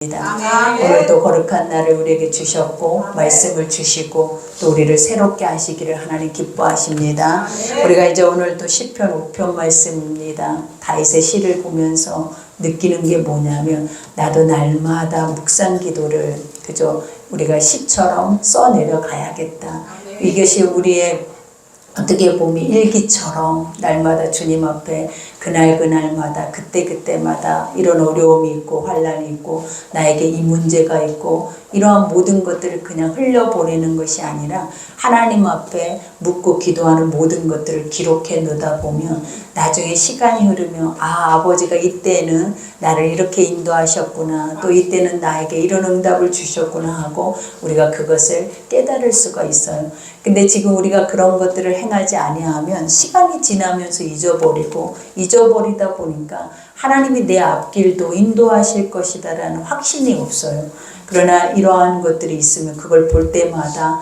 오늘도 거룩한 날을 우리에게 주셨고 말씀을 주시고 또 우리를 새롭게 하시기를 하나님 기뻐하십니다. 우리가 이제 오늘도 시편 5편 말씀입니다. 다윗의 시를 보면서 느끼는 게 뭐냐면 나도 날마다 묵상 기도를 그저 우리가 시처럼 써내려 가야겠다. 이것이 우리의 어떻게 보면 일기처럼 날마다 주님 앞에 그날마다 그때마다 이런 어려움이 있고 환난이 있고 나에게 이 문제가 있고 이러한 모든 것들을 그냥 흘려보내는 것이 아니라 하나님 앞에 묻고 기도하는 모든 것들을 기록해 놓다 보면 나중에 시간이 흐르면 아버지가 이때는 나를 이렇게 인도하셨구나, 또 이때는 나에게 이런 응답을 주셨구나 하고 우리가 그것을 깨달을 수가 있어요. 근데 지금 우리가 그런 것들을 행하지 아니하면 시간이 지나면서 잊어버리다 보니까 하나님이 내 앞길도 인도하실 것이다라는 확신이 없어요. 그러나 이러한 것들이 있으면 그걸 볼 때마다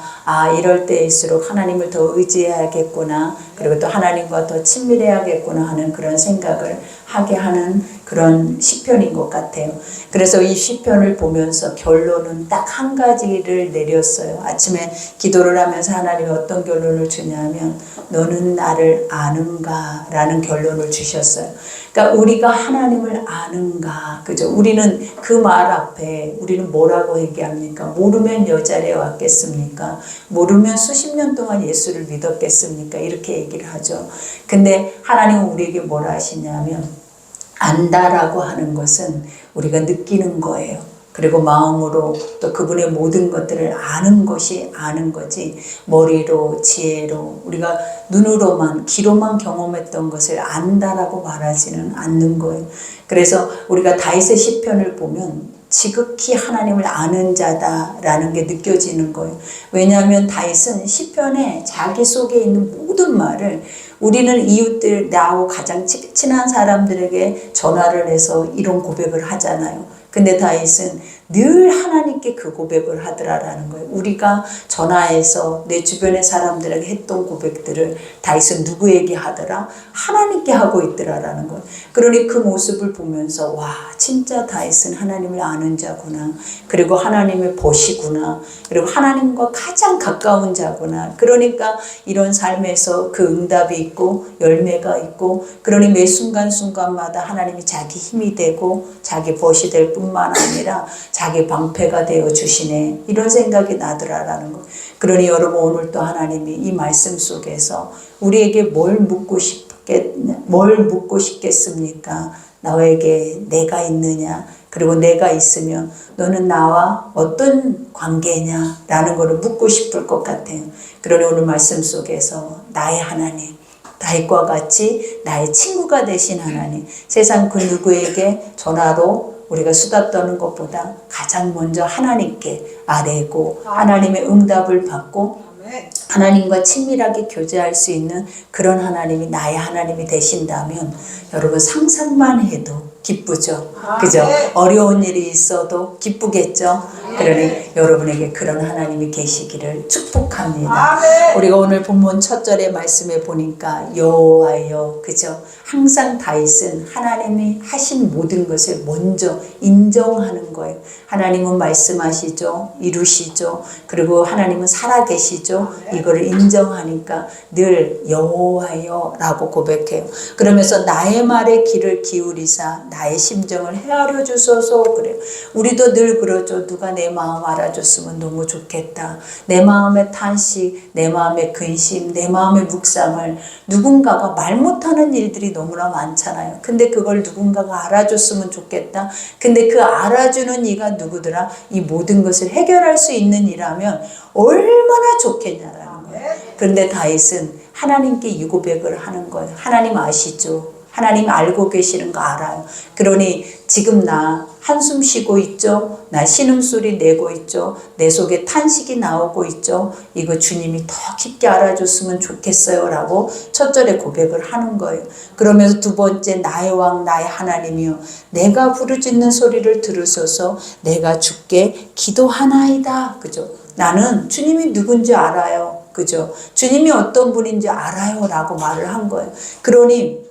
이럴 때일수록 하나님을 더 의지해야겠구나, 그리고 또 하나님과 더 친밀해야겠구나 하는 그런 생각을 하게 하는 그런 시편인 것 같아요. 그래서 이 시편을 보면서 결론은 딱 한 가지를 내렸어요. 아침에 기도를 하면서 하나님이 어떤 결론을 주냐면 너는 나를 아는가 라는 결론을 주셨어요. 그러니까 우리가 하나님을 아는가, 그죠? 우리는 그 말 앞에 우리는 뭐라고 얘기합니까? 모르면 여자리에 왔겠습니까? 모르면 수십 년 동안 예수를 믿었겠습니까? 이렇게 얘기를 하죠. 근데 하나님은 우리에게 뭐라 하시냐면 안다라고 하는 것은 우리가 느끼는 거예요. 그리고 마음으로 또 그분의 모든 것들을 아는 것이 아는 거지, 머리로 지혜로 우리가 눈으로만 귀로만 경험했던 것을 안다라고 말하지는 않는 거예요. 그래서 우리가 다윗의 시편을 보면 지극히 하나님을 아는 자다라는 게 느껴지는 거예요. 왜냐하면 다윗은 시편에 자기 속에 있는 모든 말을 우리는 이웃들, 나하고 가장 친한 사람들에게 전화를 해서 이런 고백을 하잖아요. 근데 다윗은 늘 하나님께 그 고백을 하더라라는 거예요. 우리가 전화해서 내 주변의 사람들에게 했던 고백들을 다윗은 누구에게 하더라? 하나님께 하고 있더라라는 거예요. 그러니 그 모습을 보면서 와, 진짜 다윗은 하나님을 아는 자구나, 그리고 하나님의 벗이구나, 그리고 하나님과 가장 가까운 자구나. 그러니까 이런 삶에서 그 응답이 있고 열매가 있고, 그러니 매 순간순간마다 하나님이 자기 힘이 되고 자기 벗이 될 뿐만 아니라 자기 방패가 되어 주시네, 이런 생각이 나더라라는 거. 그러니 여러분, 오늘 또 하나님이 이 말씀 속에서 우리에게 뭘 묻고 싶겠습니까? 너에게 내가 있느냐, 그리고 내가 있으면 너는 나와 어떤 관계냐 라는 것을 묻고 싶을 것 같아요. 그러니 오늘 말씀 속에서 나의 하나님, 다윗과 같이 나의 친구가 되신 하나님, 세상 그 누구에게 전화로 우리가 수다 떠는 것보다 가장 먼저 하나님께 아뢰고 하나님의 응답을 받고 하나님과 친밀하게 교제할 수 있는 그런 하나님이 나의 하나님이 되신다면 여러분, 상상만 해도 기쁘죠. 그죠? 어려운 일이 있어도 기쁘겠죠. 그러니 여러분에게 그런 하나님이 계시기를 축복합니다. 우리가 오늘 본문 첫 절의 말씀에 보니까 여호와여, 그죠? 항상 다윗은 하나님이 하신 모든 것을 먼저 인정하는 거예요. 하나님은 말씀하시죠, 이루시죠, 그리고 하나님은 살아계시죠. 이거를 인정하니까 늘 여호와여 라고 고백해요. 그러면서 나의 말에 귀를 기울이사 나의 심정을 헤아려 주소서 그래요. 우리도 늘 그러죠. 누가 내 마음 알아줬으면 너무 좋겠다. 내 마음의 탄식, 내 마음의 근심, 내 마음의 묵상을 누군가가 말 못하는 일들이 너무나 많잖아요. 근데 그걸 누군가가 알아줬으면 좋겠다. 근데 그 알아주는 이가 누구더라? 이 모든 것을 해결할 수 있는 이라면 얼마나 좋겠냐라는 거예요. 그런데 다윗은 하나님께 이 고백을 하는 거예요. 하나님 아시죠? 하나님 알고 계시는 거 알아요. 그러니 지금 나 한숨 쉬고 있죠? 나 신음소리 내고 있죠? 내 속에 탄식이 나오고 있죠? 이거 주님이 더 깊게 알아줬으면 좋겠어요 라고 첫 절에 고백을 하는 거예요. 그러면서 두 번째, 나의 왕 나의 하나님이요, 내가 부르짖는 소리를 들으소서. 내가 주께 기도하나이다. 그죠? 나는 주님이 누군지 알아요. 그죠? 주님이 어떤 분인지 알아요 라고 말을 한 거예요. 그러니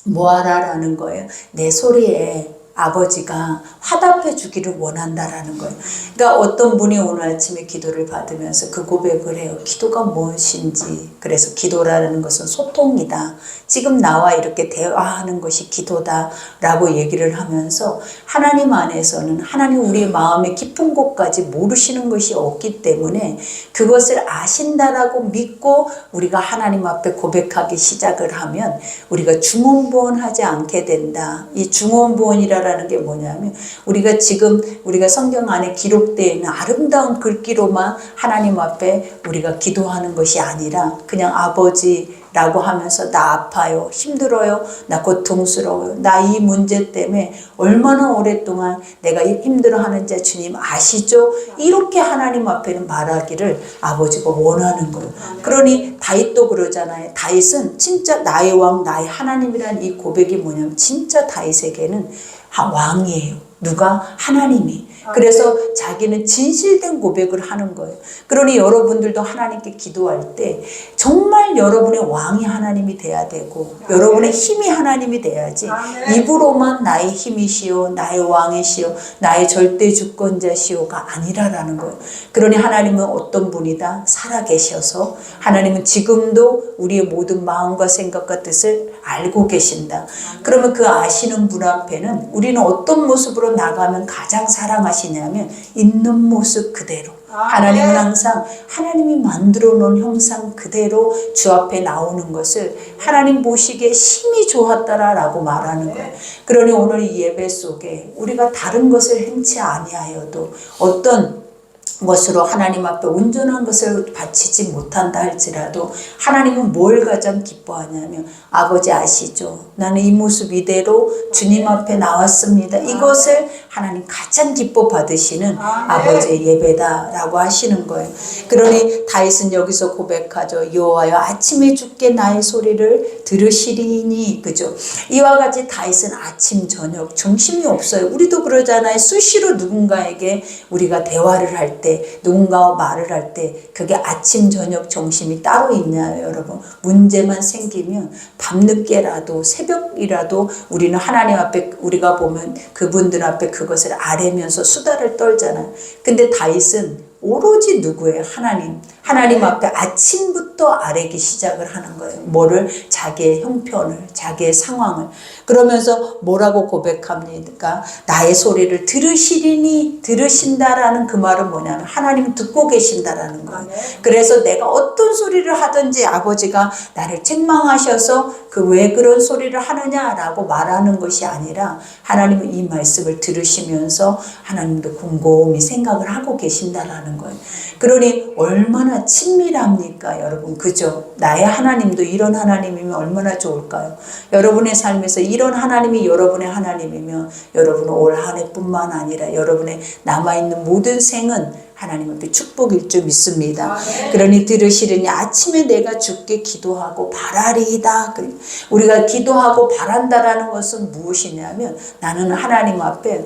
뭐하라라는 거예요? 내 소리에 아버지가 화답해 주기를 원한다라는 거예요. 그러니까 어떤 분이 오늘 아침에 기도를 받으면서 그 고백을 해요. 기도가 무엇인지. 그래서 기도라는 것은 소통이다. 지금 나와 이렇게 대화하는 것이 기도다라고 얘기를 하면서 하나님 안에서는 하나님 우리의 마음의 깊은 곳까지 모르시는 것이 없기 때문에 그것을 아신다라고 믿고 우리가 하나님 앞에 고백하기 시작을 하면 우리가 중언부언하지 않게 된다. 이 중언부언이라는 게 뭐냐면 우리가 성경 안에 기록되어 있는 아름다운 글귀로만 하나님 앞에 우리가 기도하는 것이 아니라 그냥 아버지라고 하면서 나 아파요, 힘들어요, 나 고통스러워요, 나 이 문제 때문에 얼마나 오랫동안 내가 힘들어하는지 주님 아시죠? 이렇게 하나님 앞에는 말하기를 아버지가 원하는 거예요. 그러니 다윗도 그러잖아요. 다윗은 진짜 나의 왕, 나의 하나님이라는 이 고백이 뭐냐면 진짜 다윗에게는 왕이에요. 누가? 하나님이. 그래서 자기는 진실된 고백을 하는 거예요. 그러니 여러분들도 하나님께 기도할 때 정말 여러분의 왕이 하나님이 돼야 되고 여러분의 힘이 하나님이 돼야지 입으로만 나의 힘이시오, 나의 왕이시오, 나의 절대 주권자시오가 아니라라는 거예요. 그러니 하나님은 어떤 분이다? 살아계셔서 하나님은 지금도 우리의 모든 마음과 생각과 뜻을 알고 계신다. 그러면 그 아시는 분 앞에는 우리는 어떤 모습으로 나가면 가장 사랑하시냐면 있는 모습 그대로. 하나님은 항상 하나님이 만들어 놓은 형상 그대로 주 앞에 나오는 것을 하나님 보시기에 심히 좋았더라라고 말하는 거예요. 그러니 오늘 이 예배 속에 우리가 다른 것을 행치 아니하여도 어떤 것으로 하나님 앞에 온전한 것을 바치지 못한다 할지라도 하나님은 뭘 가장 기뻐하냐면 아버지 아시죠? 나는 이 모습 이대로 주님 앞에 나왔습니다. 이것을 하나님 가장 기뻐 받으시는 아버지의 예배다라고 하시는 거예요. 그러니 다윗은 여기서 고백하죠. 여호와여 아침에 주께 나의 소리를 들으시리니. 그죠? 이와 같이 다윗은 아침 저녁 정신이 없어요. 우리도 그러잖아요. 수시로 누군가에게 우리가 대화를 할 때 누군가와 말을 할 때 그게 아침 저녁 정신이 따로 있나요 여러분? 문제만 생기면 밤늦게라도 새벽이라도 우리는 하나님 앞에 우리가 보면 그분들 앞에 그것을 아뢰면서 수다를 떨잖아요. 근데 다윗은 오로지 누구예요? 하나님 앞에 아침부터 아뢰기 시작을 하는 거예요. 뭐를? 자기의 형편을, 자기의 상황을. 그러면서 뭐라고 고백합니까? 나의 소리를 들으시리니, 들으신다라는 그 말은 뭐냐면 하나님 듣고 계신다라는 거예요. 그래서 내가 어떤 소리를 하든지 아버지가 나를 책망하셔서 그 왜 그런 소리를 하느냐라고 말하는 것이 아니라 하나님은 이 말씀을 들으시면서 하나님도 곰곰이 생각을 하고 계신다라는 거예요. 그러니 얼마나 친밀합니까 여러분? 그죠? 나의 하나님도 이런 하나님이면 얼마나 좋을까요? 여러분의 삶에서 이런 하나님이 여러분의 하나님이면 여러분은 올 한 해뿐만 아니라 여러분의 남아있는 모든 생은 하나님 앞에 축복일 줄 믿습니다. 그러니 들으시려니 아침에 내가 주께 기도하고 바라리이다. 우리가 기도하고 바란다라는 것은 무엇이냐면 나는 하나님 앞에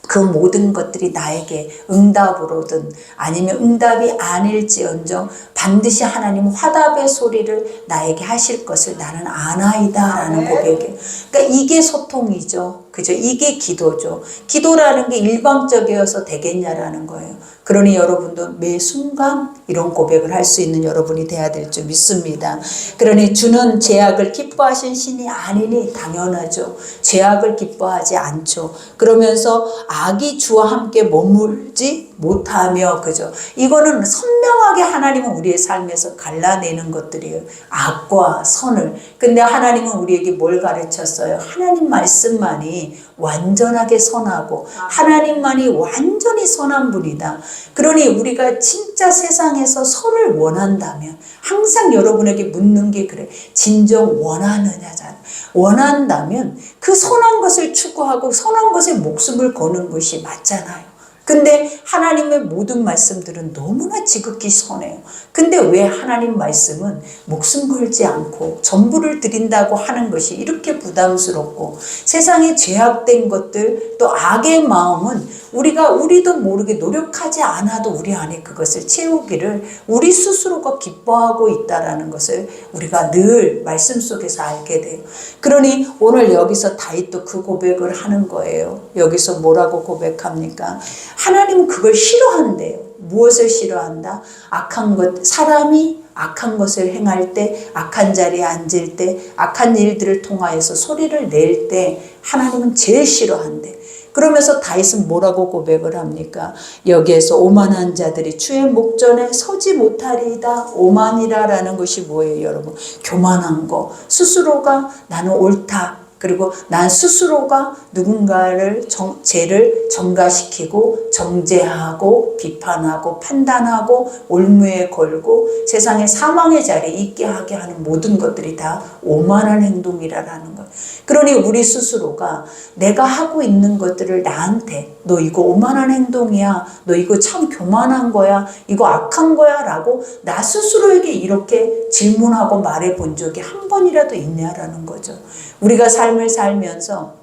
그 모든 것들이 나에게 응답으로든 아니면 응답이 아닐지언정 반드시 하나님은 화답의 소리를 나에게 하실 것을 나는 아나이다라는 고백이에요. 그러니까 이게 소통이죠. 그죠? 이게 기도죠. 기도라는 게 일방적이어서 되겠냐라는 거예요. 그러니 여러분도 매 순간 이런 고백을 할 수 있는 여러분이 돼야 될 줄 믿습니다. 그러니 주는 죄악을 기뻐하신 신이 아니니 당연하죠. 죄악을 기뻐하지 않죠. 그러면서 악이 주와 함께 머물지 못하며 그죠? 이거는 선명하게 하나님은 우리의 삶에서 갈라내는 것들이에요. 악과 선을. 근데 하나님은 우리에게 뭘 가르쳤어요? 하나님 말씀만이 완전하게 선하고 하나님만이 완전히 선한 분이다. 그러니 우리가 진짜 세상에서 선을 원한다면 항상 여러분에게 묻는 게 그래. 진정 원하느냐잖아. 원한다면 그 선한 것을 추구하고 선한 것에 목숨을 거는 것이 맞잖아요. 근데 하나님의 모든 말씀들은 너무나 지극히 선해요. 근데 왜 하나님 말씀은 목숨 걸지 않고 전부를 드린다고 하는 것이 이렇게 부담스럽고, 세상에 죄악된 것들 또 악의 마음은 우리도 모르게 노력하지 않아도 우리 안에 그것을 채우기를 우리 스스로가 기뻐하고 있다라는 것을 우리가 늘 말씀 속에서 알게 돼요. 그러니 오늘 여기서 다윗도 그 고백을 하는 거예요. 여기서 뭐라고 고백합니까? 하나님은 그걸 싫어한대요. 무엇을 싫어한다? 악한 것, 사람이 악한 것을 행할 때, 악한 자리에 앉을 때, 악한 일들을 통하여서 소리를 낼 때 하나님은 제일 싫어한대. 그러면서 다윗은 뭐라고 고백을 합니까? 여기에서 오만한 자들이 주의 목전에 서지 못하리이다. 오만이라라는 것이 뭐예요, 여러분? 교만한 거, 스스로가 나는 옳다, 그리고 난 스스로가 누군가를 죄를 전가시키고 정죄하고 비판하고 판단하고 올무에 걸고 세상의 사망의 자리에 있게 하게 하는 모든 것들이 다 오만한 행동이라는 것. 그러니 우리 스스로가 내가 하고 있는 것들을 나한테 너 이거 오만한 행동이야, 너 이거 참 교만한 거야, 이거 악한 거야 라고 나 스스로에게 이렇게 질문하고 말해 본 적이 한 번이라도 있냐라는 거죠. 우리가 삶을 살면서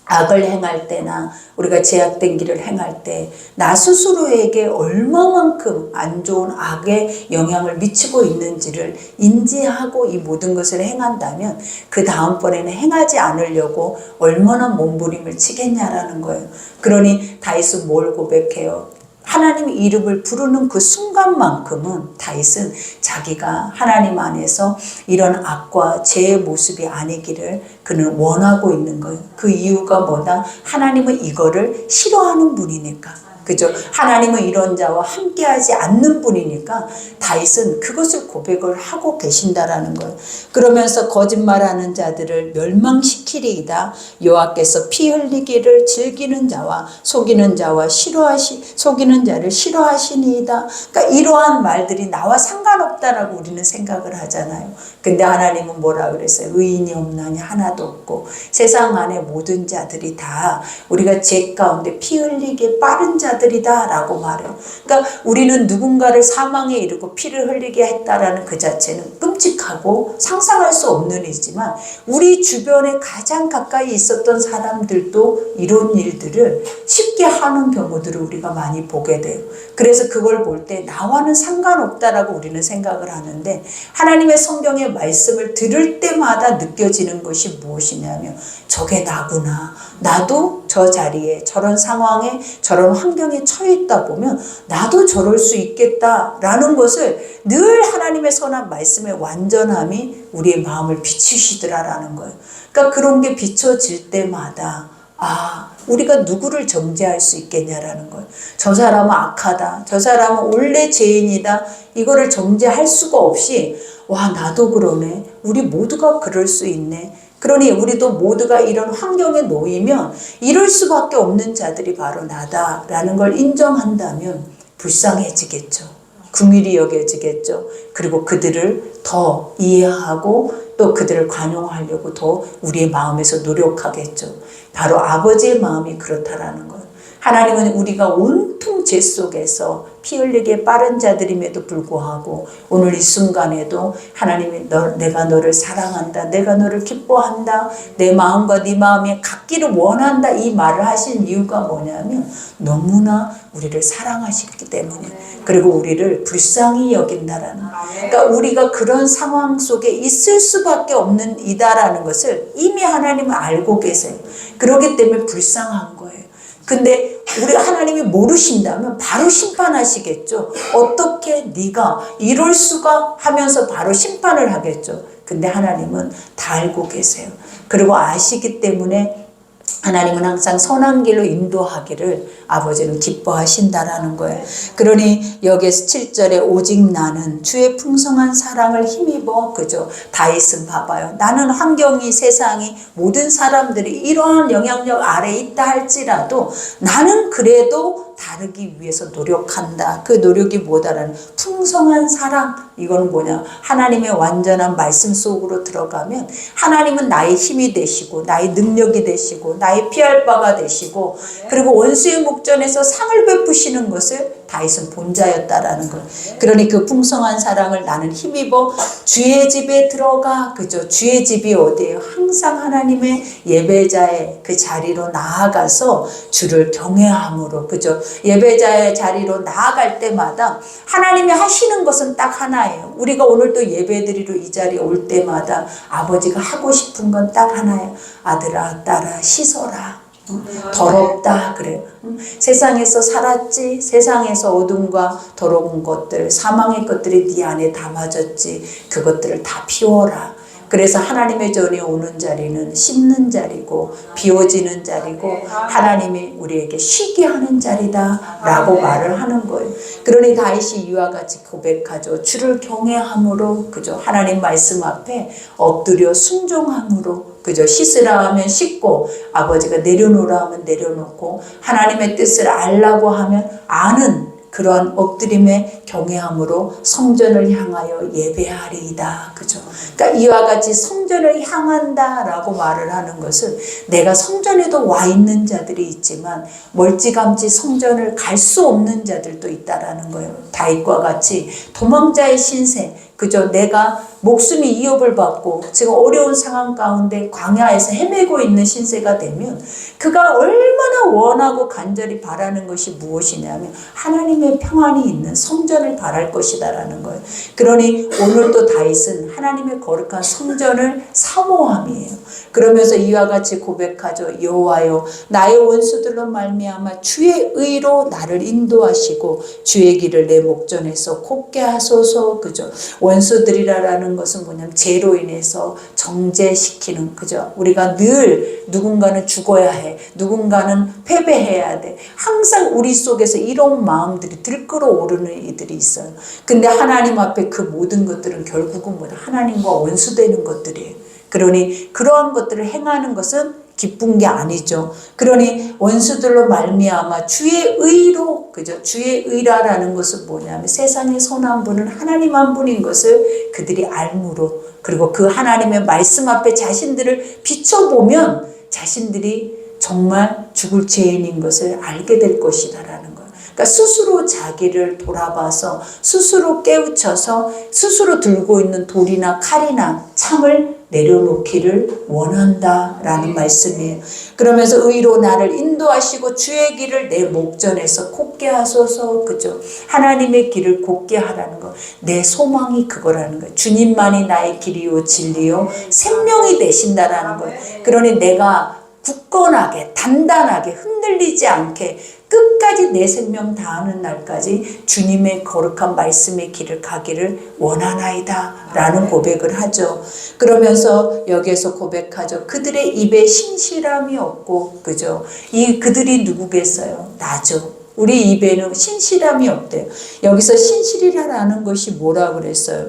악을 행할 때나 우리가 제약된 길을 행할 때 나 스스로에게 얼마만큼 안 좋은 악의 영향을 미치고 있는지를 인지하고 이 모든 것을 행한다면 그 다음번에는 행하지 않으려고 얼마나 몸부림을 치겠냐라는 거예요. 그러니 다윗은 뭘 고백해요? 하나님의 이름을 부르는 그 순간만큼은 다윗은 자기가 하나님 안에서 이런 악과 죄의 모습이 아니기를 그는 원하고 있는 거예요. 그 이유가 뭐다? 하나님은 이거를 싫어하는 분이니까. 그죠? 하나님은 이런 자와 함께하지 않는 분이니까 다윗은 그것을 고백을 하고 계신다라는 거예요. 그러면서 거짓말하는 자들을 멸망시키리이다. 여호와께서 피 흘리기를 즐기는 자와 속이는 속이는 자를 싫어하시니이다. 그러니까 이러한 말들이 나와 상관없다라고 우리는 생각을 하잖아요. 근데 하나님은 뭐라 그랬어요? 의인이 없나니 하나도 없고 세상 안에 모든 자들이 다 우리가 죄 가운데 피 흘리기에 빠른 자들이다 라고 말해요. 그러니까 우리는 누군가를 사망에 이르고 피를 흘리게 했다라는 그 자체는 끔찍하고 상상할 수 없는 일이지만 우리 주변에 가장 가까이 있었던 사람들도 이런 일들을 쉽게 하는 경우들을 우리가 많이 보게 돼요. 그래서 그걸 볼 때 나와는 상관없다라고 우리는 생각을 하는데 하나님의 성경의 말씀을 들을 때마다 느껴지는 것이 무엇이냐면 저게 나구나. 나도 저 자리에 저런 상황에 저런 환경에 처해 있다 보면 나도 저럴 수 있겠다라는 것을 늘 하나님의 선한 말씀의 완전함이 우리의 마음을 비추시더라라는 거예요. 그러니까 그런 게 비춰질 때마다 우리가 누구를 정죄할 수 있겠냐라는 거예요. 저 사람은 악하다. 저 사람은 원래 죄인이다. 이거를 정죄할 수가 없이 나도 그러네. 우리 모두가 그럴 수 있네. 그러니 우리도 모두가 이런 환경에 놓이면 이럴 수밖에 없는 자들이 바로 나다라는 걸 인정한다면 불쌍해지겠죠. 긍휼히 여겨지겠죠. 그리고 그들을 더 이해하고 또 그들을 관용하려고 더 우리의 마음에서 노력하겠죠. 바로 아버지의 마음이 그렇다라는 거예요. 하나님은 우리가 온통 죄 속에서 피 흘리기에 빠른 자들임에도 불구하고 오늘 이 순간에도 하나님이 내가 너를 사랑한다, 내가 너를 기뻐한다, 내 마음과 네 마음이 같기를 원한다 이 말을 하신 이유가 뭐냐면 너무나 우리를 사랑하시기 때문에, 그리고 우리를 불쌍히 여긴다라는, 그러니까 우리가 그런 상황 속에 있을 수밖에 없는 이다라는 것을 이미 하나님은 알고 계세요. 그렇기 때문에 불쌍한 거예요. 근데 우리 하나님이 모르신다면 바로 심판하시겠죠. 어떻게 네가 이럴 수가 하면서 바로 심판을 하겠죠. 근데 하나님은 다 알고 계세요. 그리고 아시기 때문에 하나님은 항상 선한 길로 인도하기를 아버지는 기뻐하신다라는 거예요. 그러니 여기에서 7절에 오직 나는 주의 풍성한 사랑을 힘입어, 그죠? 다윗은 봐봐요. 나는 환경이, 세상이, 모든 사람들이 이러한 영향력 아래에 있다 할지라도 나는 그래도 다 바르기 위해서 노력한다. 그 노력이 뭐다라는 풍성한 사랑. 이거는 뭐냐? 하나님의 완전한 말씀 속으로 들어가면 하나님은 나의 힘이 되시고 나의 능력이 되시고 나의 피할 바가 되시고 그리고 원수의 목전에서 상을 베푸시는 것을 다윗은 본자였다라는 것. 그러니 그 풍성한 사랑을 나는 힘입어 주의 집에 들어가. 그죠? 주의 집이 어디예요? 항상 하나님의 예배자의 그 자리로 나아가서 주를 경외함으로. 그죠? 예배자의 자리로 나아갈 때마다 하나님이 하시는 것은 딱 하나예요. 우리가 오늘도 예배드리러 이 자리에 올 때마다 아버지가 하고 싶은 건 딱 하나예요. 아들아 딸아 씻어라. 더럽다 그래요. 세상에서 살았지. 세상에서 어둠과 더러운 것들 사망의 것들이 네 안에 담아졌지. 그것들을 다 피워라. 그래서 하나님의 전에 오는 자리는 씻는 자리고 비워지는 자리고 하나님이 우리에게 쉬게 하는 자리다 라고 말을 하는 거예요. 그러니 다윗이 이와 같이 고백하죠. 주를 경외함으로 그죠? 하나님 말씀 앞에 엎드려 순종함으로 그죠? 씻으라 하면 씻고 아버지가 내려놓으라 하면 내려놓고 하나님의 뜻을 알라고 하면 아는 그러한 엎드림의 경외함으로 성전을 향하여 예배하리이다. 그죠? 그러니까 이와 같이 성전을 향한다라고 말을 하는 것은 내가 성전에도 와 있는 자들이 있지만 멀찌감치 성전을 갈 수 없는 자들도 있다라는 거예요. 다윗과 같이 도망자의 신세. 그죠? 내가 목숨이 위협을 받고 지금 어려운 상황 가운데 광야에서 헤매고 있는 신세가 되면 그가 얼마나 원하고 간절히 바라는 것이 무엇이냐면 하나님의 평안이 있는 성전을 바랄 것이다라는 거예요. 그러니 오늘도 다윗은 하나님의 거룩한 성전을 사모함이에요. 그러면서 이와 같이 고백하죠. 여호와여 나의 원수들로 말미암아 주의 의로 나를 인도하시고 주의 길을 내 목전에서 곱게 하소서. 그죠? 원수들이라는 것은 뭐냐면 죄로 인해서 정죄시키는 그죠? 우리가 늘 누군가는 죽어야 해. 누군가는 패배해야 돼. 항상 우리 속에서 이런 마음들이 들끓어오르는 이들이 있어요. 근데 하나님 앞에 그 모든 것들은 결국은 뭐다? 하나님과 원수되는 것들이에요. 그러니 그러한 것들을 행하는 것은 기쁜 게 아니죠. 그러니 원수들로 말미암아 주의 의로 그죠? 주의 의라라는 것은 뭐냐면 세상의 선한 분은 하나님 한 분인 것을 그들이 알므로 그리고 그 하나님의 말씀 앞에 자신들을 비춰보면 자신들이 정말 죽을 죄인인 것을 알게 될 것이다라는 거예요. 그러니까 스스로 자기를 돌아봐서 스스로 깨우쳐서 스스로 들고 있는 돌이나 칼이나 창을 내려놓기를 원한다라는 말씀이에요. 그러면서 의로 나를 인도하시고 주의 길을 내 목전에서 곱게 하소서. 그죠? 하나님의 길을 곱게 하라는 거. 내 소망이 그거라는 거예요. 주님만이 나의 길이요 진리요 생명이 되신다라는 거예요. 그러니 내가 굳건하게 단단하게 흔들리지 않게 끝까지 내 생명 다하는 날까지 주님의 거룩한 말씀의 길을 가기를 원하나이다 라는 고백을 하죠. 그러면서 여기에서 고백하죠. 그들의 입에 신실함이 없고 그죠? 이 그들이 누구겠어요? 나죠. 우리 입에는 신실함이 없대요. 여기서 신실이라는 것이 뭐라 그랬어요?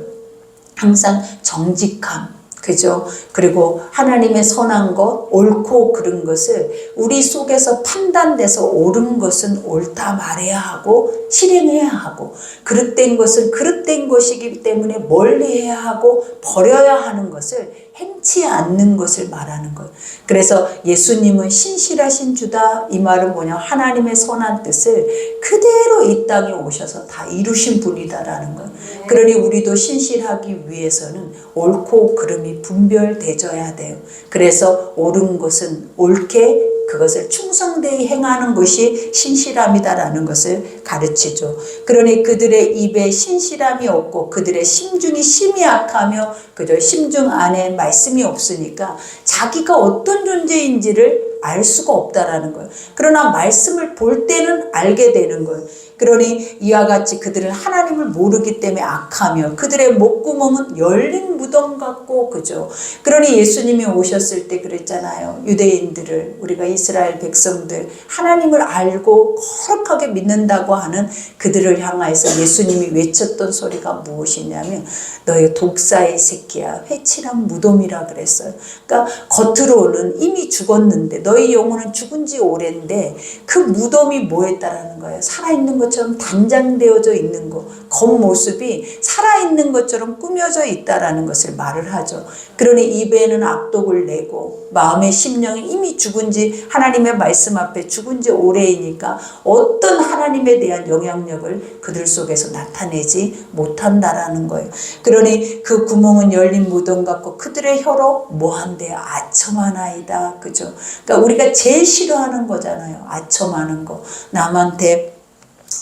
항상 정직함. 그죠? 그리고 하나님의 선한 것, 옳고 그른 것을 우리 속에서 판단돼서 옳은 것은 옳다 말해야 하고 실행해야 하고 그릇된 것은 그릇된 것이기 때문에 멀리해야 하고 버려야 하는 것을 행치 않는 것을 말하는 거예요. 그래서 예수님은 신실하신 주다. 이 말은 뭐냐? 하나님의 선한 뜻을 그대로 이 땅에 오셔서 다 이루신 분이다라는 거예요. 그러니 우리도 신실하기 위해서는 옳고 그름이 분별되어야 돼요. 그래서 옳은 것은 옳게 그것을 충성되이 행하는 것이 신실함이다라는 것을 가르치죠. 그러니 그들의 입에 신실함이 없고 그들의 심중이 심히 약하며 그저 심중 안에 말씀이 없으니까 자기가 어떤 존재인지를 알 수가 없다라는 거예요. 그러나 말씀을 볼 때는 알게 되는 거예요. 그러니 이와 같이 그들은 하나님을 모르기 때문에 악하며 그들의 목구멍은 열린 무덤 같고, 그죠? 그러니 예수님이 오셨을 때 그랬잖아요. 유대인들을, 우리가 이스라엘 백성들 하나님을 알고 거룩하게 믿는다고 하는 그들을 향하여서 예수님이 외쳤던 소리가 무엇이냐면 너의 독사의 새끼야, 회칠한 무덤이라 그랬어요. 그러니까 겉으로는 이미 죽었는데, 너희 영혼은 죽은 지 오랜데 그 무덤이 뭐였다라는 거예요. 살아있는 것처럼 단장되어져 있는 거, 겉모습이 살아있는 것처럼 꾸며져 있다라는 것을 말을 하죠. 그러니 입에는 악독을 내고 마음의 심령이 이미 죽은 지, 하나님의 말씀 앞에 죽은 지 오래이니까 어떤 하나님에 대한 영향력을 그들 속에서 나타내지 못한다라는 거예요. 그러니 그 구멍은 열린 무덤 같고 그들의 혀로 뭐한대요? 아첨하나이다. 그죠? 그러니까 우리가 제일 싫어하는 거잖아요. 아첨하는 거. 남한테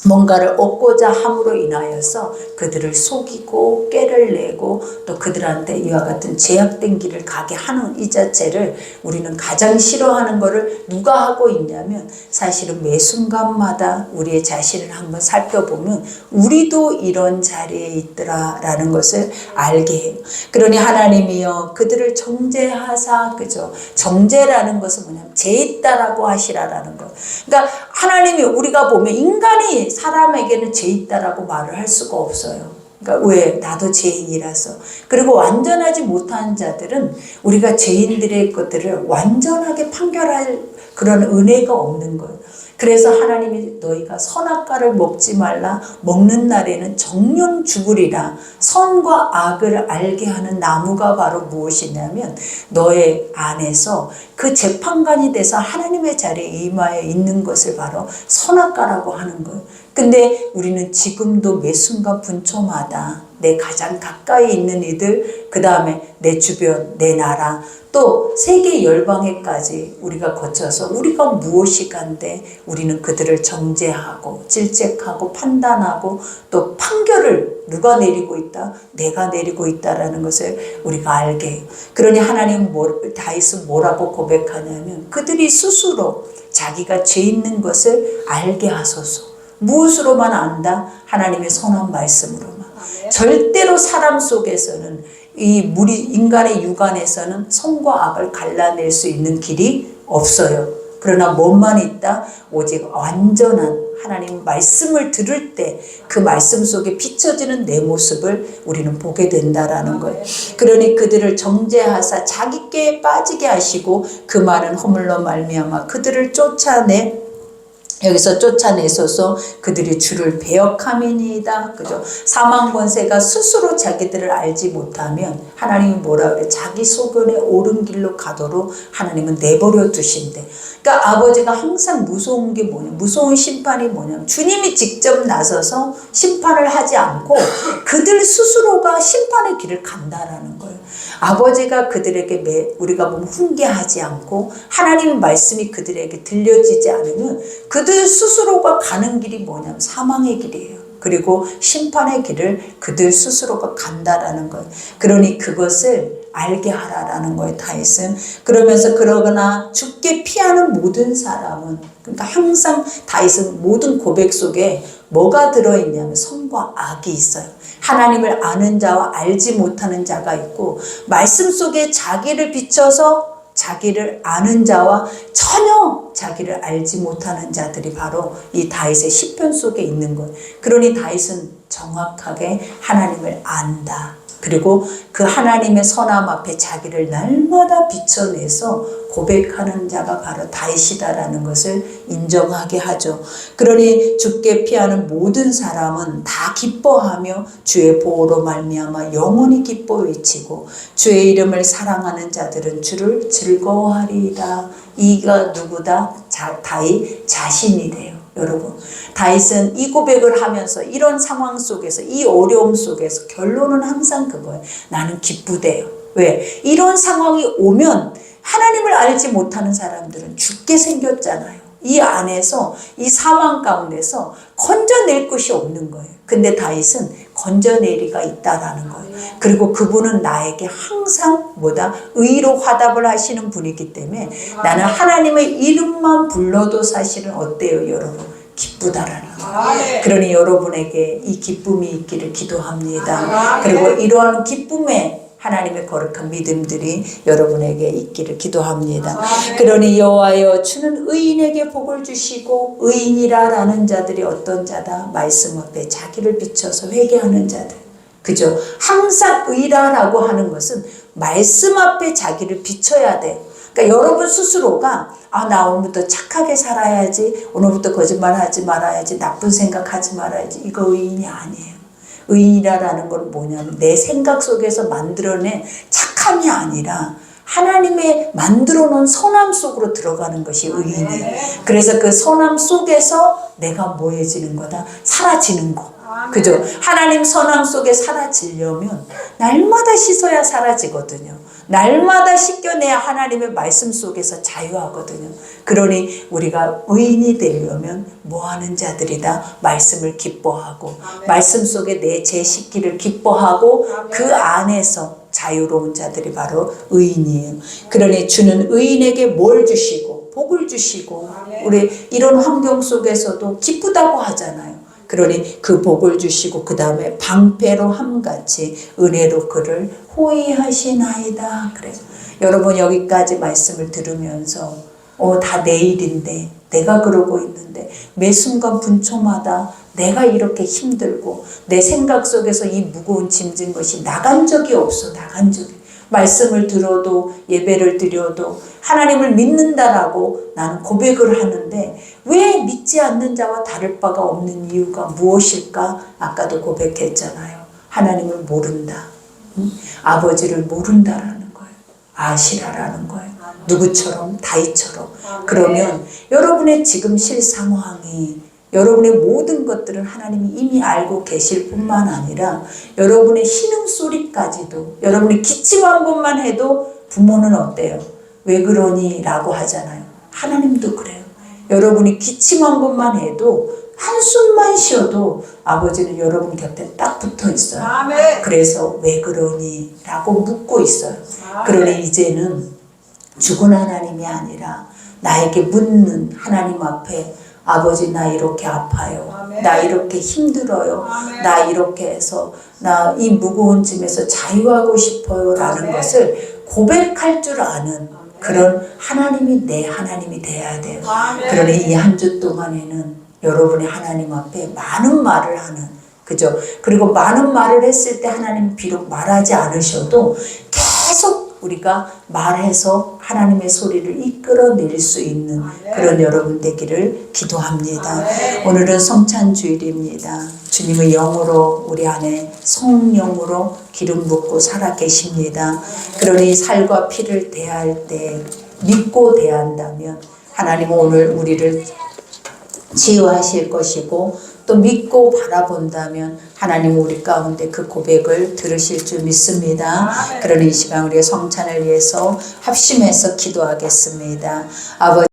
뭔가를 얻고자 함으로 인하여서 그들을 속이고 꾀를 내고 또 그들한테 이와 같은 제약된 길을 가게 하는 이 자체를 우리는 가장 싫어하는 것을 누가 하고 있냐면, 사실은 매 순간마다 우리의 자신을 한번 살펴보면 우리도 이런 자리에 있더라라는 것을 알게 해요. 그러니 하나님이여 그들을 정죄하사, 그죠? 정죄라는 것은 뭐냐면 죄 있다라고 하시라라는 거. 그러니까 하나님이, 우리가 보면 인간이 사람에게는 죄 있다라고 말을 할 수가 없어요. 그러니까 왜? 나도 죄인이라서. 그리고 완전하지 못한 자들은 우리가 죄인들의 것들을 완전하게 판결할 그런 은혜가 없는 거예요. 그래서 하나님이 너희가 선악과를 먹지 말라, 먹는 날에는 정령 죽으리라. 선과 악을 알게 하는 나무가 바로 무엇이냐면 너의 안에서 그 재판관이 돼서 하나님의 자리에 임하여 있는 것을 바로 선악과라고 하는 거예요. 근데 우리는 지금도 매 순간 분초마다 내 가장 가까이 있는 이들, 그 다음에 내 주변, 내 나라, 또 세계 열방에까지 우리가 거쳐서 우리가 무엇이 간데 우리는 그들을 정죄하고 질책하고 판단하고 또 판결을 누가 내리고 있다? 내가 내리고 있다라는 것을 우리가 알게 해요. 그러니 하나님은 다윗은 뭐라고 고백하냐면 그들이 스스로 자기가 죄 있는 것을 알게 하소서. 무엇으로만 안다? 하나님의 선한 말씀으로만. 절대로 사람 속에서는 인간의 육안에서는 선과 악을 갈라낼 수 있는 길이 없어요. 그러나 뭐만 있다? 오직 완전한 하나님 말씀을 들을 때 그 말씀 속에 비춰지는 내 모습을 우리는 보게 된다라는 거예요. 그러니 그들을 정죄하사 자기께 빠지게 하시고 그 말은 허물로 말미암아 그들을 여기서 쫓아내소서. 그들이 주를 배역함이니이다. 그죠? 사망 권세가 스스로 자기들을 알지 못하면 하나님이 뭐라 그래? 자기 소견에 옳은 길로 가도록 하나님은 내버려 두신대. 그러니까 아버지가 항상 무서운 게 뭐냐? 무서운 심판이 뭐냐면 주님이 직접 나서서 심판을 하지 않고 그들 스스로가 심판의 길을 간다라는 거예요. 아버지가 그들에게 우리가 보면 훈계하지 않고 하나님 말씀이 그들에게 들려지지 않으면 그들 스스로가 가는 길이 뭐냐면 사망의 길이에요. 그리고 심판의 길을 그들 스스로가 간다라는 거예요. 그러니 그것을 알게 하라라는 거예요, 다윗은. 그러면서 그러거나 죽게 피하는 모든 사람은, 그러니까 항상 다윗은 모든 고백 속에 뭐가 들어있냐면 선과 악이 있어요. 하나님을 아는 자와 알지 못하는 자가 있고, 말씀 속에 자기를 비춰서 자기를 아는 자와 전혀 자기를 알지 못하는 자들이 바로 이 다윗의 시편 속에 있는 것. 그러니 다윗은 정확하게 하나님을 안다. 그리고 그 하나님의 선함 앞에 자기를 날마다 비춰내서 고백하는 자가 바로 다윗이다라는 것을 인정하게 하죠. 그러니 죽게 피하는 모든 사람은 다 기뻐하며 주의 보호로 말미암아 영원히 기뻐 외치고 주의 이름을 사랑하는 자들은 주를 즐거워하리이다. 이가 누구다? 다윗 자신이래요. 여러분, 다윗은 이 고백을 하면서 이런 상황 속에서, 이 어려움 속에서 결론은 항상 그거예요. 나는 기쁘대요. 왜? 이런 상황이 오면 하나님을 알지 못하는 사람들은 죽게 생겼잖아요. 이 안에서, 이 사망 가운데서 건져낼 것이 없는 거예요. 근데 다윗은 건져내리가 있다라는 거예요. 그리고 그분은 나에게 항상 의로 화답을 하시는 분이기 때문에 나는 하나님의 이름만 불러도 사실은 어때요, 여러분? 기쁘다라는 거예요. 그러니 여러분에게 이 기쁨이 있기를 기도합니다. 그리고 이러한 기쁨에 하나님의 거룩한 믿음들이 여러분에게 있기를 기도합니다. 그러니 여호와여 주는 의인에게 복을 주시고 의인이라라는 자들이 어떤 자다? 말씀 앞에 자기를 비춰서 회개하는 자들. 그죠? 항상 의라라고 하는 것은 말씀 앞에 자기를 비춰야 돼. 그러니까 여러분 스스로가 나 오늘부터 착하게 살아야지, 오늘부터 거짓말하지 말아야지, 나쁜 생각하지 말아야지, 이거 의인이 아니에요. 의인이라는 건 뭐냐면 내 생각 속에서 만들어낸 착함이 아니라 하나님의 만들어 놓은 선함 속으로 들어가는 것이 의인이에요. 그래서 그 선함 속에서 내가 뭐해지는 거다? 사라지는 거. 그죠? 하나님 선함 속에 사라지려면 날마다 씻어야 사라지거든요. 날마다 씻겨내야 하나님의 말씀 속에서 자유하거든요. 그러니 우리가 의인이 되려면 뭐하는 자들이다? 말씀을 기뻐하고 말씀 속에 내 죄 씻기를 기뻐하고 그 안에서 자유로운 자들이 바로 의인이에요. 그러니 주는 의인에게 뭘 주시고 복을 주시고 우리 이런 환경 속에서도 기쁘다고 하잖아요. 그러니 그 복을 주시고 그 다음에 방패로 함같이 은혜로 그를 호위하시나이다. 그래요. 여러분 여기까지 말씀을 들으면서 다 내일인데 내가 그러고 있는데 매 순간 분초마다 내가 이렇게 힘들고 내 생각 속에서 이 무거운 짐진 것이 나간 적이 없어. 나간 적이. 말씀을 들어도 예배를 드려도 하나님을 믿는다라고 나는 고백을 하는데 왜 믿지 않는 자와 다를 바가 없는 이유가 무엇일까? 아까도 고백했잖아요. 하나님을 모른다. 아버지를 모른다라는 거예요. 아시라라는 거예요. 누구처럼? 다윗처럼. 그러면 여러분의 지금 실상황이 여러분의 모든 것들은 하나님이 이미 알고 계실 뿐만 아니라 여러분의 신음소리까지도 여러분의 기침 한 번만 해도 부모는 어때요? 왜 그러니? 라고 하잖아요. 하나님도 그래요. 여러분이 기침 한 번만 해도 한숨만 쉬어도 아버지는 여러분 곁에 딱 붙어 있어요. 그래서 왜 그러니? 라고 묻고 있어요. 그러니 이제는 죽은 하나님이 아니라 나에게 묻는 하나님 앞에 아버지 나 이렇게 아파요. 나 이렇게 힘들어요. 나 이렇게 해서 나 이 무거운 짐에서 자유하고 싶어요. 라는 것을 고백할 줄 아는 그런 하나님이 내 하나님이 돼야 돼요. 그러니 이 한 주 동안에는 여러분의 하나님 앞에 많은 말을 하는 그죠? 그리고 많은 말을 했을 때 하나님 비록 말하지 않으셔도 계속 우리가 말해서 하나님의 소리를 이끌어낼 수 있는 그런 여러분 되기를 기도합니다. 오늘은 성찬주일입니다. 주님의 영으로 우리 안에 성령으로 기름 붓고 살아 계십니다. 그러니 살과 피를 대할 때 믿고 대한다면 하나님은 오늘 우리를 치유하실 것이고 또 믿고 바라본다면 하나님 우리 가운데 그 고백을 들으실 줄 믿습니다. 그러니 이 시간 우리의 성찬을 위해서 합심해서 기도하겠습니다. 아버지